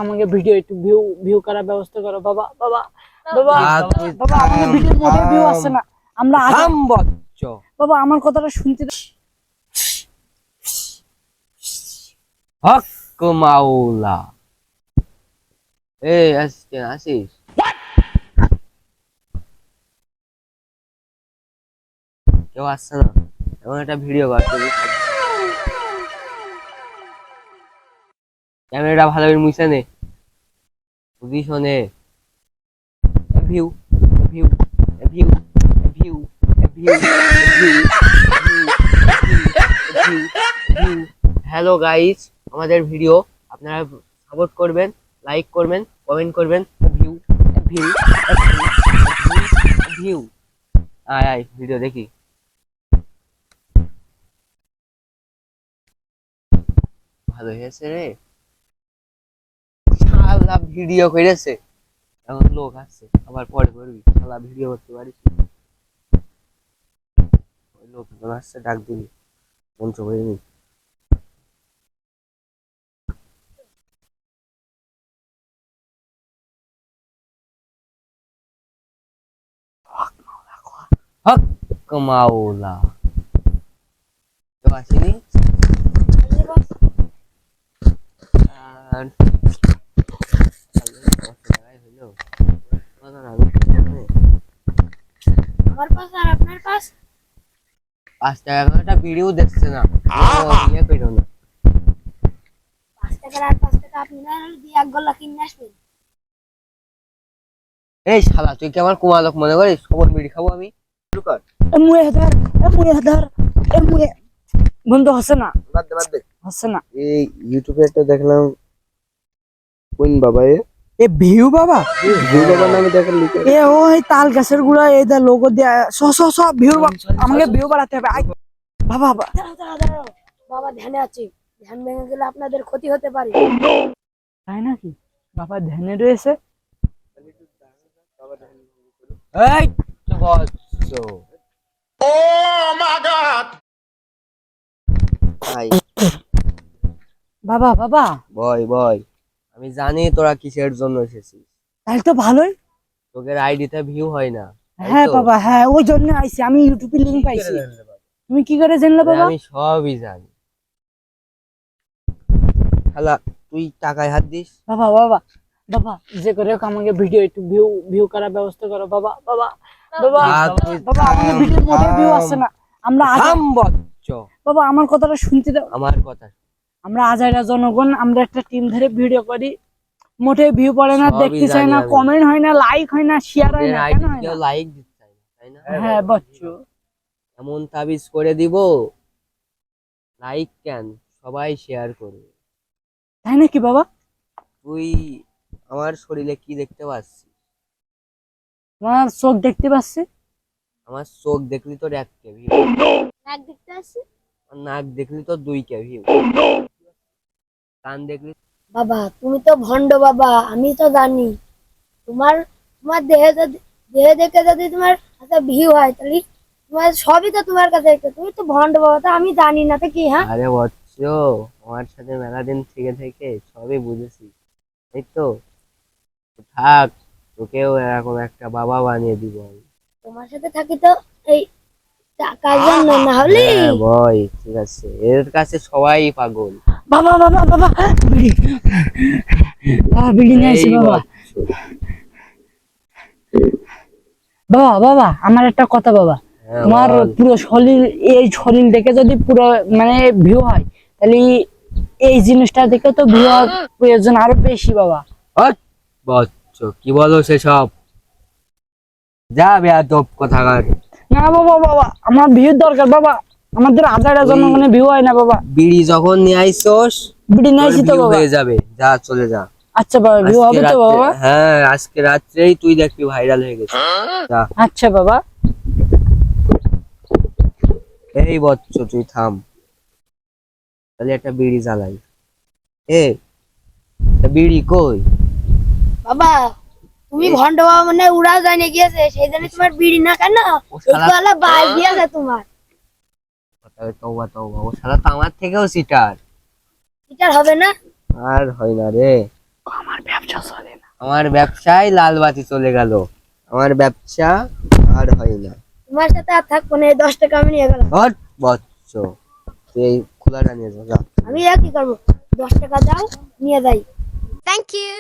আমাকে ভিডিও একটু ভিউ করার ব্যবস্থা করো বাবা বাবা বাবা বাবা আমাকে ভিডিওর মধ্যে ভিউ আসছে না। আমরা বাবা আমার কথাটা শুনতে হক মাওলা। এই আসিস কেউ আসছে না, এমন একটা ভিডিও করতে ক্যামেরাটা ভালো করে মুছে নে, পজিশনে view view view view view hello guys, আমাদের ভিডিও আপনারা সাপোর্ট করবেন, লাইক করবেন, কমেন্ট করবেন। ভিউ ভিউ ভিউ আয় আয় ভিডিও দেখি। ভালো হয়েছে রে, শালা ভিডিও করেছে। এখন লোক আসছে, আবার পরে করবি, শালা ভিডিও করতে পারিস। ওই লোক এখন আসছে, ডাক দিবি, মঞ্চ করে নি। হক মাওলা তো আসেনি। আর আমার পাশ আর আপনার পাশ 5 টাকা করে একটা ভিডিও দেখছে না, ইয়ে করো না। 5 টাকার আর 5 টাকা আপনি না দিয়ে এক গলা কিনে আসবেন। এই শালা তুই কি আমার কুমালক মনে করিস? খবর বিড়ি খাবো আমি? শুরু কর। বন্ধু হচ্ছে না, বাদ দে হচ্ছে না। এই ইউটিউবে একটা দেখলাম, কোন বাবা এ ভিউ বাবা, ভিউ বাবা নামে দেখলাম লিখে। এ ওই তাল গাছের গুড়া এই দা লোগো দিয়া সব ভিউ আমাকে ভিউ বাড়াতে হবে। বাবা বাবা দাঁড়াও, বাবা ধ্যানে আছে, ধ্যান ভেঙে গেলে আপনাদের ক্ষতি হতে পারে। তাই নাকি? বাবা ধ্যানে রয়েছে। এই তো বলছো ও মাই গড। ভাই বাবা বাবা বয় আমি জানি তোরা কিসের জন্য এসেছিস। তাহলে তো ভালোই। তোদের আইডিতে ভিউ হয় না, তাই হ্যাঁ তো? বাবা, হ্যাঁ ওই জন্য আইছি, আমি ইউটিউবে লিংক পাইছি। তুমি কি করে জানলে বাবা? আমি সবই জানি। শালা তুই টাকায় হাত দিস। বাবা বাবা বাবা যে করে হোক আমাকে ভিডিও একটু ভিউ করার ব্যবস্থা করো বাবা বাবা বাবা বাবা আমাকে ভিডিওর মধ্যে ভিউ আসছে না। আমরা বাবা আমার কথাটা শুনতে দাও। আমার কথা আমরা আজাইরা জনগণ, আমরা একটা টিম ধরে ভিডিও করি, মোটে ভিউ পড়ে না, সবই দেখতে চাই জানি না, আমি। কমেন্ট হয় না, লাইক হয় না, শেয়ার হয় না, কেন হয় না? লাইক দিতে চাই না, তাই না? হ্যাঁ বচ্চু, এমন তাবিজ করে দিব, লাইক কেন, সবাই শেয়ার করবে। তাই নাকি বাবা? তুই আমার শরীরে কি দেখতে পাচ্ছিস? তোমার চোখ দেখতে পাচ্ছি। আমার চোখ দেখলি তোর 1 ভিউ, নাক দেখতে আসছি। নাক দেখলি তো 2 ভিউ, কান দেখলি। বাবা তুমি তো ভন্ড বাবা, আমি তো জানি। তোমার তোমার দেহে দেখে যদি তোমার একটা ভিউ হয় তাহলে তোমার সবই তো তোমার কাছে একটা, তুমি তো ভন্ড বাবা, তো আমি জানি না তো কি। হ্যাঁ আরে বচ্চ, আমার সাথে মেলা দিন থেকে থেকে সবই বুঝেছি, এই তো। থাক, তোকেও এরকম একটা বাবা বানিয়ে দিব আমি। তোমার সাথে থাকি তো এই টাকার জন্য, না হলে হ্যাঁ বয়, ঠিক আছে, এর কাছে সবাই পাগল। বাবা বাবা বাবা বিড়ি, বাবা বিড়ি নিয়ে আসি এই বাবা। বচ্চ। বাবা বাবা আমার একটা কথা বাবা, হ্যাঁ, তোমার বল। পুরো শরীর, এই শরীর দেখে যদি পুরো মানে ভিউ হয়, তাহলে এই জিনিসটা দেখে তো ভিউ হওয়ার প্রয়োজন আরো বেশি বাবা। হট, বচ্চ কি বলো সেসব? যা বেয়াদব কোথাকার। না বাবা বাবা আমার ভিউ দরকার বাবা, আমাদের হাজার জনগণে ভিউ হয় না বাবা। বিড়ি যখন নিয়ে আইসোস, বিড়ি নিয়ে তোর আসি তো view বাবা। হয়ে যাবে, যা চলে যা। আচ্ছা বাবা, ভিউ আজকে হবে তো রাত্রে, বাবা? হ্যাঁ আজকে রাত্রেই তুই দেখবি ভাইরাল হয়ে গেছে, যা। আচ্ছা বাবা। এই বচ্চ তুই থাম, তাহলে একটা বিড়ি জ্বালাই। বিড়ি কই? বাবা তুমি ভন্ড বাবা মানে উড়া জানে গিয়েছে, সেই জন্য তোমার বিড়ি না কেন ও শালা, একটু বাই দিয়েছে তোমার। তওবা তওবা, ও শালা তো আমার থেকেও সিটার। এটার হবে না। আর হয় না রে। ব্যবসা চলে না। আমার ব্যবসায় লাল বাতি চলে গেল, আমার ব্যবসা আর হয় না। তোমার সাথে আর থাকবো না, এই 10 টাকা আমি নিয়ে গেলাম। হট বচ্চ, তুই এই খোলাটা নিয়ে যা, যা। আমি আর কি করবো, 10 টাকা দাও, নিয়ে যাই। Thank you.